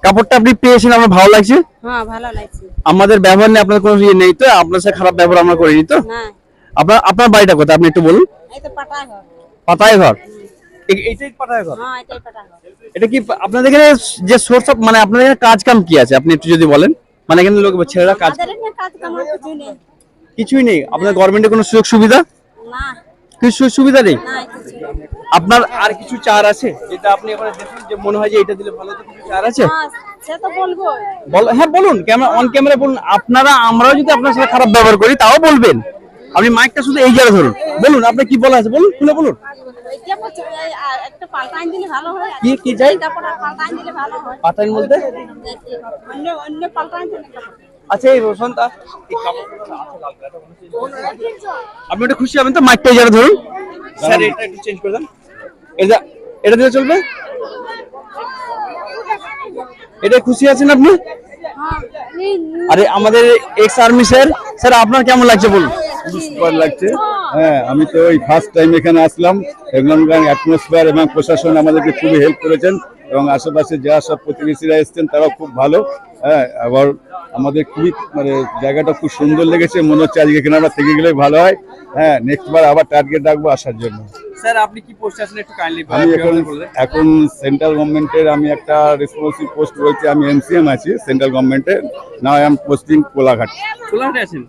কাপড়টা আপনি পেয়েছেন, আপনার ভালো লাগছে? হ্যাঁ ভালো লাগছে। আমাদের ব্যবহার নিয়ে আপনার কোনো ইয়ে নেই তো? আপনার সাথে খারাপ ব্যবহার আমরা করিনি তো? না, আপনার বাড়িটা কোথায় আপনি একটু বলুন। এই তো পাটা ঘর। পাতায় ঘর? এইটাই পাতায় ঘর? হ্যাঁ এটাই পাটা ঘর। এটা কি আপনাদের এখানে যে সোর্স অফ, মানে আপনাদের এখানে কাজ কাম কি আছে আপনি একটু যদি বলেন? মানে এখানে লোক ছেলেরা কাজ আমাদের এখানে কাজ কাম কিছু নেই। কিছুই নেই? আপনার গভর্নমেন্টের কোনো সুযোগ সুবিধা? না কিছু সুযোগ সুবিধা নেই? না কিছু নেই। আপনার আর কিছু চার আছে যেটা আপনি এবারে দেখুন যে মনে হয় যে এটা দিলে ভালো হতো, কিছু চার আছে? হ্যাঁ সে তো বলবো। হ্যাঁ বলুন, ক্যামেরা অন ক্যামেরা বলুন। আমরাও যদি আপনার সাথে খারাপ ব্যবহার করি তাও বলবেন। আপনি মাইকটা শুধু এই জায়গায় ধরুন, বলুন আপনার কি বলা আছে, বলুন, খুলে বলুন। এইটা বলছে একটা পাল্টাই দিলে ভালো হয়। কি চাই? কাপড়টা পাল্টাই দিলে ভালো হয়। পাঠান বলতে? অন্য অন্য পাল্টাই দিলে কাপড়। আচ্ছা এই রোশনটা আপনি ওটা খুশি হবেন তো? মাইকটা এই জায়গায় ধরুন স্যার, এটা একটু চেঞ্জ করে দেন। এটা দিলে চলবে? এটা খুশি আছেন আপনি? আরে আমাদের এক্স আর্মি স্যার আপনার কেমন লাগছে বলুন? সুন্দর লাগছে। হ্যাঁ, আমি তো এই ফার্স্ট টাইম এখানে আসলাম। এখানকার অ্যাটমসফিয়ার এবং প্রশাসন আমাদেরকে খুবই হেল্প করেছেন এবং আশেপাশে যা সব প্রতিবেশীরা এসেছেন তারাও খুব ভালো। হ্যাঁ, আবার আমাদের খুবই মানে জায়গাটা খুব সুন্দর লেগেছে। মনে হচ্ছে আজকে এখানে আমরা থেকে গেলে ভালো হয়। হ্যাঁ, নেক্সট বার আবার টার্গেট রাখবো আসার জন্য। স্যার আপনি কি পোস্টে আছেন একটু কাইন্ডলি আমি এখন সেন্ট্রাল গভর্নমেন্টের আমি একটা রেসপন্সিভ পোস্ট রয়েছে। আমি এমসিএম আছি সেন্ট্রাল গভর্নমেন্টে। Now I am posting Kolaghat. কোলাঘাটে আছেন?